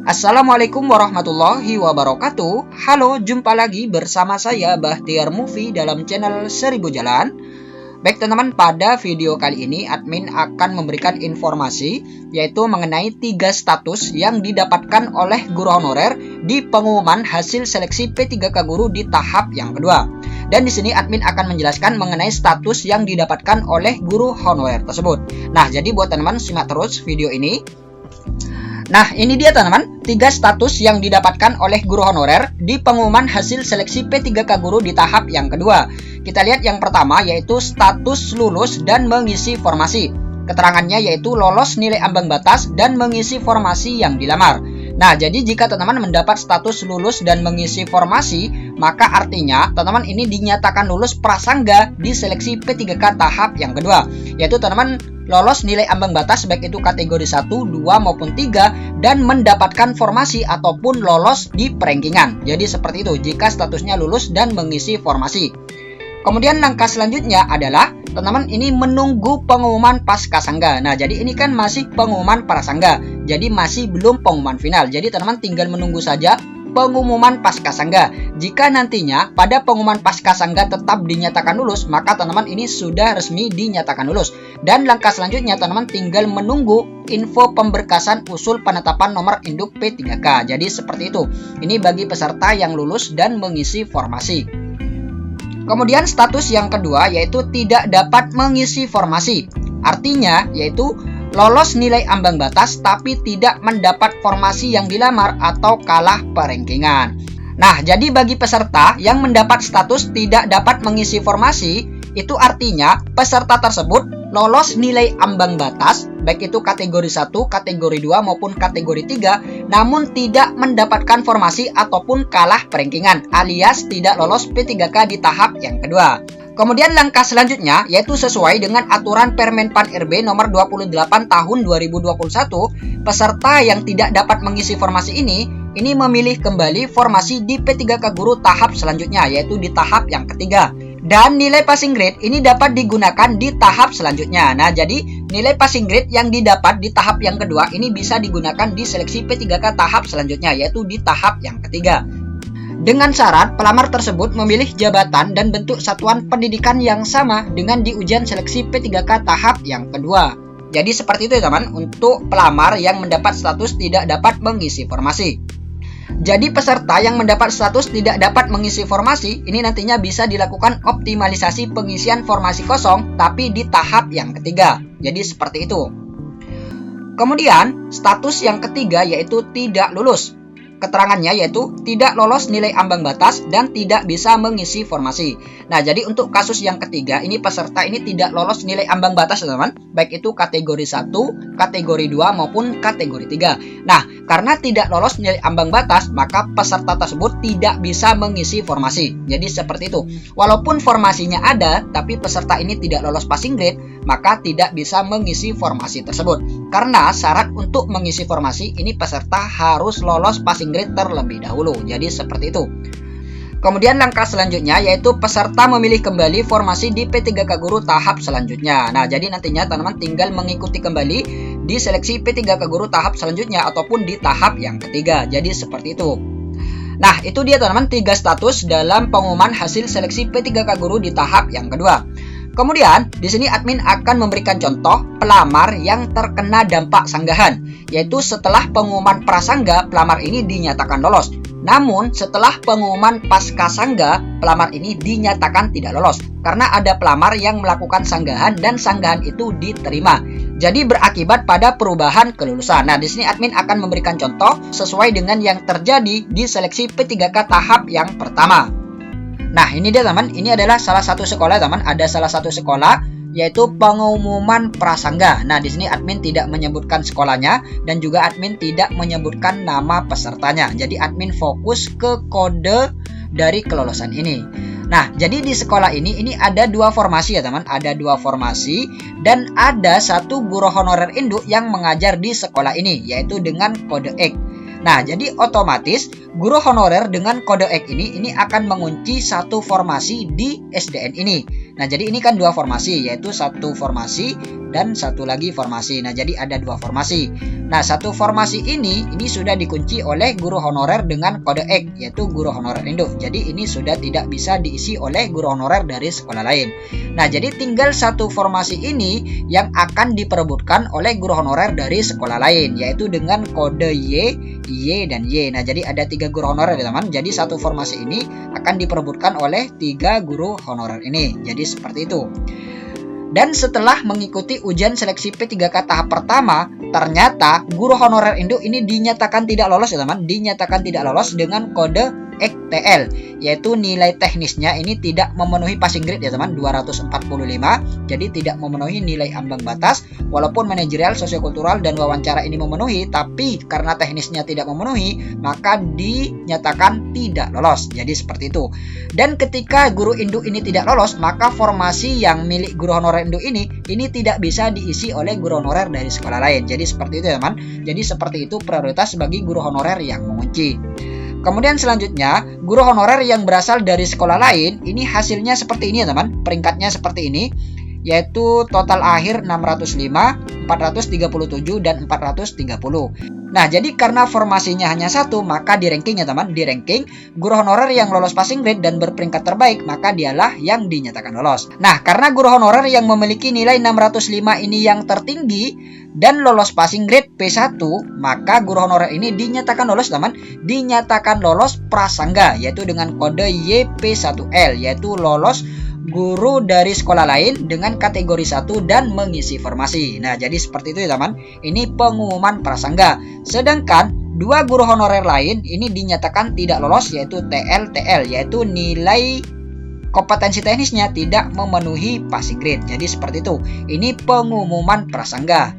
Assalamualaikum warahmatullahi wabarakatuh. Halo, jumpa lagi bersama saya Bahtiar Movie dalam channel 1000 Jalan. Baik teman-teman, pada video kali ini admin akan memberikan informasi yaitu mengenai 3 status yang didapatkan oleh guru honorer di pengumuman hasil seleksi P3K Guru di tahap yang kedua. Dan di sini admin akan menjelaskan mengenai status yang didapatkan oleh guru honorer tersebut. Nah, jadi buat teman-teman simak terus video ini. Nah, ini dia teman-teman, 3 status yang didapatkan oleh guru honorer di pengumuman hasil seleksi P3K Guru di tahap yang kedua. Kita lihat yang pertama yaitu status lulus dan mengisi formasi. Keterangannya yaitu lolos nilai ambang batas dan mengisi formasi yang dilamar. Nah, jadi jika teman-teman mendapat status lulus dan mengisi formasi, maka artinya teman-teman ini dinyatakan lulus prasangga di seleksi P3K tahap yang kedua. Yaitu teman-teman lolos nilai ambang batas baik itu kategori 1, 2, maupun 3 dan mendapatkan formasi ataupun lolos di perankingan. Jadi seperti itu jika statusnya lulus dan mengisi formasi. Kemudian langkah selanjutnya adalah teman-teman ini menunggu pengumuman pascasangga. Nah, jadi ini kan masih pengumuman prasangga. Jadi masih belum pengumuman final. Jadi teman-teman tinggal menunggu saja pengumuman pascasangga. Jika nantinya pada pengumuman pascasangga tetap dinyatakan lulus, maka teman-teman ini sudah resmi dinyatakan lulus. Dan langkah selanjutnya teman-teman tinggal menunggu info pemberkasan usul penetapan nomor induk P3K. Jadi seperti itu. Ini bagi peserta yang lulus dan mengisi formasi. Kemudian status yang kedua yaitu tidak dapat mengisi formasi. Artinya yaitu lolos nilai ambang batas tapi tidak mendapat formasi yang dilamar atau kalah perankingan. Nah, jadi bagi peserta yang mendapat status tidak dapat mengisi formasi, itu artinya peserta tersebut lolos nilai ambang batas baik itu kategori 1, kategori 2 maupun kategori 3 namun tidak mendapatkan formasi ataupun kalah perankingan alias tidak lolos P3K di tahap yang kedua. Kemudian langkah selanjutnya yaitu sesuai dengan aturan Permenpan RB nomor 28 tahun 2021, peserta yang tidak dapat mengisi formasi ini memilih kembali formasi di P3K Guru tahap selanjutnya yaitu di tahap yang ketiga. Dan nilai passing grade ini dapat digunakan di tahap selanjutnya. Nah, jadi nilai passing grade yang didapat di tahap yang kedua ini bisa digunakan di seleksi P3K tahap selanjutnya yaitu di tahap yang ketiga. Dengan syarat pelamar tersebut memilih jabatan dan bentuk satuan pendidikan yang sama dengan di ujian seleksi P3K tahap yang kedua. Jadi seperti itu ya teman untuk pelamar yang mendapat status tidak dapat mengisi formasi. Jadi peserta yang mendapat status tidak dapat mengisi formasi ini nantinya bisa dilakukan optimalisasi pengisian formasi kosong tapi di tahap yang ketiga. Jadi seperti itu. Kemudian status yang ketiga yaitu tidak lulus. Keterangannya yaitu tidak lolos nilai ambang batas dan tidak bisa mengisi formasi. Nah, jadi untuk kasus yang ketiga ini peserta ini tidak lolos nilai ambang batas teman-teman, baik itu kategori 1, kategori 2 maupun kategori 3. Nah, karena tidak lolos nilai ambang batas, maka peserta tersebut tidak bisa mengisi formasi. Jadi seperti itu. Walaupun formasinya ada, tapi peserta ini tidak lolos passing grade, maka tidak bisa mengisi formasi tersebut. Karena syarat untuk mengisi formasi ini peserta harus lolos passing grade terlebih dahulu. Jadi seperti itu. Kemudian langkah selanjutnya yaitu peserta memilih kembali formasi di P3K Guru tahap selanjutnya. Nah, jadi nantinya teman-teman tinggal mengikuti kembali di seleksi P3K Guru tahap selanjutnya ataupun di tahap yang ketiga. Jadi seperti itu. Nah, itu dia teman-teman 3 status dalam pengumuman hasil seleksi P3K Guru di tahap yang kedua. Kemudian, di sini admin akan memberikan contoh pelamar yang terkena dampak sanggahan, yaitu setelah pengumuman prasangga, pelamar ini dinyatakan lolos. Namun, setelah pengumuman pascasangga, pelamar ini dinyatakan tidak lolos karena ada pelamar yang melakukan sanggahan dan sanggahan itu diterima. Jadi berakibat pada perubahan kelulusan. Nah, di sini admin akan memberikan contoh sesuai dengan yang terjadi di seleksi P3K tahap yang pertama. Nah, ini dia teman, ini adalah salah satu sekolah teman, ada salah satu sekolah yaitu pengumuman prasangga. Nah, di sini admin tidak menyebutkan sekolahnya dan juga admin tidak menyebutkan nama pesertanya. Jadi admin fokus ke kode dari kelolosan ini. Nah, jadi di sekolah ini ada 2 formasi ya teman, ada 2 formasi dan ada 1 guru honorer induk yang mengajar di sekolah ini yaitu dengan kode X. Nah, jadi otomatis guru honorer dengan kode X ini akan mengunci satu formasi di SDN ini. Nah, jadi ini kan dua formasi, yaitu satu formasi dan satu lagi formasi. Nah, jadi ada dua formasi. Nah, satu formasi ini sudah dikunci oleh guru honorer dengan kode X, yaitu guru honorer induk. Jadi ini sudah tidak bisa diisi oleh guru honorer dari sekolah lain. Nah, jadi tinggal satu formasi ini yang akan diperebutkan oleh guru honorer dari sekolah lain, yaitu dengan kode Y, dan Y. Nah, jadi ada 3 guru honorer ya teman. Jadi satu formasi ini akan diperebutkan oleh 3 guru honorer ini. Jadi seperti itu. Dan setelah mengikuti ujian seleksi P3K tahap pertama, ternyata guru honorer induk ini dinyatakan tidak lolos ya teman. Dinyatakan tidak lolos dengan kode XTL, yaitu nilai teknisnya ini tidak memenuhi passing grade ya teman, 245. Jadi tidak memenuhi nilai ambang batas. Walaupun manajerial, sosiokultural, dan wawancara ini memenuhi, tapi karena teknisnya tidak memenuhi, maka dinyatakan tidak lolos. Jadi seperti itu. Dan ketika guru induk ini tidak lolos, maka formasi yang milik guru honorer induk ini tidak bisa diisi oleh guru honorer dari sekolah lain. Jadi seperti itu ya teman. Jadi seperti itu prioritas bagi guru honorer yang mengunci. Kemudian selanjutnya, guru honorer yang berasal dari sekolah lain, ini hasilnya seperti ini ya teman. Peringkatnya seperti ini, yaitu total akhir 605, 437, dan 430. Nah, jadi karena formasinya hanya satu, maka di ranking ya teman, di ranking guru honorer yang lolos passing grade dan berperingkat terbaik, maka dialah yang dinyatakan lolos. Nah, karena guru honorer yang memiliki nilai 605 ini yang tertinggi dan lolos passing grade P1, maka guru honorer ini dinyatakan lolos teman, dinyatakan lolos prasangga, yaitu dengan kode YP1L, yaitu lolos guru dari sekolah lain dengan kategori 1 dan mengisi formasi. Nah, jadi seperti itu ya teman. Ini pengumuman prasangga. Sedangkan dua guru honorer lain ini dinyatakan tidak lolos, yaitu TL, yaitu nilai kompetensi teknisnya tidak memenuhi passing grade. Jadi seperti itu. Ini pengumuman prasangga.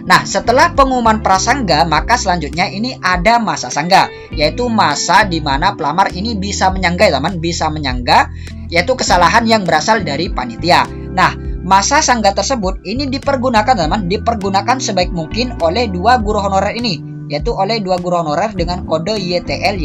Nah, setelah pengumuman prasangga, maka selanjutnya ini ada masa sangga, yaitu masa di mana pelamar ini bisa menyangga ya teman, bisa menyangga, yaitu kesalahan yang berasal dari panitia. Nah, masa sangga tersebut ini dipergunakan teman, dipergunakan sebaik mungkin oleh dua guru honorer ini, yaitu oleh dua guru honorer dengan kode YTL.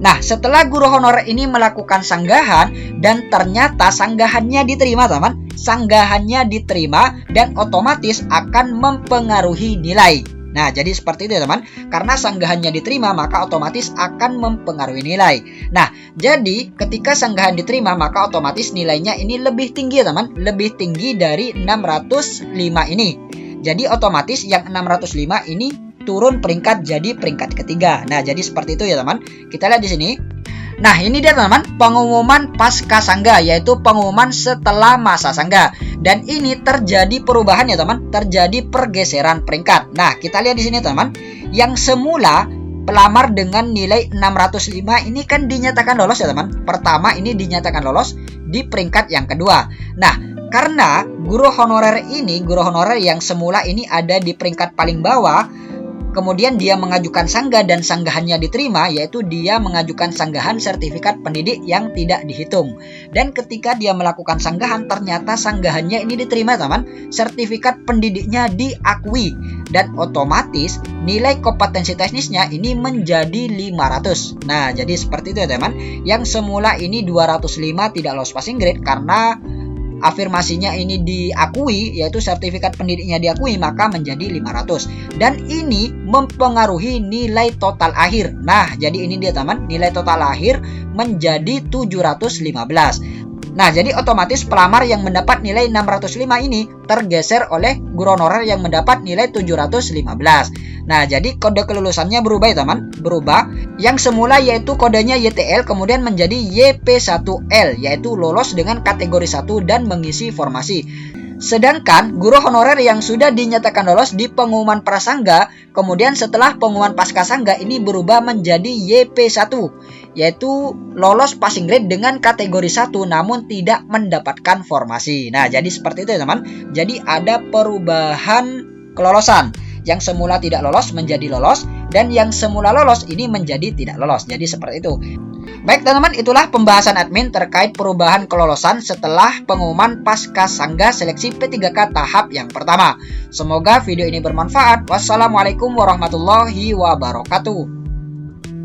Nah, setelah guru honorer ini melakukan sanggahan dan ternyata sanggahannya diterima teman, sanggahannya diterima dan otomatis akan mempengaruhi nilai. Nah, jadi seperti itu ya teman. Karena sanggahannya diterima, maka otomatis akan mempengaruhi nilai. Nah, jadi ketika sanggahan diterima, maka otomatis nilainya ini lebih tinggi ya teman, lebih tinggi dari 605 ini. Jadi otomatis yang 605 ini turun peringkat jadi peringkat ketiga. Nah, jadi seperti itu ya teman. Kita lihat di sini. Nah, ini dia teman, pengumuman pasca sangga, yaitu pengumuman setelah masa sangga. Dan ini terjadi perubahan ya teman, terjadi pergeseran peringkat. Nah, kita lihat di sini teman, yang semula pelamar dengan nilai 605 ini kan dinyatakan lolos ya teman. Pertama ini dinyatakan lolos di peringkat yang kedua. Nah, karena guru honorer ini, guru honorer yang semula ini ada di peringkat paling bawah, kemudian dia mengajukan sangga dan sanggahannya diterima, yaitu dia mengajukan sanggahan sertifikat pendidik yang tidak dihitung. Dan ketika dia melakukan sanggahan, ternyata sanggahannya ini diterima teman, sertifikat pendidiknya diakui, dan otomatis nilai kompetensi teknisnya ini menjadi 500. Nah, jadi seperti itu ya teman. Yang semula ini 205 tidak lolos passing grade karena afirmasinya ini diakui, yaitu sertifikat pendidiknya diakui, maka menjadi 500. Dan ini mempengaruhi nilai total akhir. Nah, jadi ini dia teman, nilai total akhir menjadi 715. Nah, jadi otomatis pelamar yang mendapat nilai 605 ini tergeser oleh guru honorer yang mendapat nilai 715. Nah, jadi kode kelulusannya berubah ya teman, berubah. Yang semula yaitu kodenya YTL kemudian menjadi YP1L, yaitu lolos dengan kategori 1 dan mengisi formasi. Sedangkan guru honorer yang sudah dinyatakan lolos di pengumuman prasangga, kemudian setelah pengumuman pasca sangga ini berubah menjadi YP1, yaitu lolos passing grade dengan kategori 1 namun tidak mendapatkan formasi. Nah, jadi seperti itu ya teman. Jadi ada perubahan kelolosan. Yang semula tidak lolos menjadi lolos, dan yang semula lolos ini menjadi tidak lolos. Jadi seperti itu. Baik teman-teman, itulah pembahasan admin terkait perubahan kelolosan setelah pengumuman pasca Sangga seleksi P3K tahap yang pertama. Semoga video ini bermanfaat. Wassalamualaikum warahmatullahi wabarakatuh.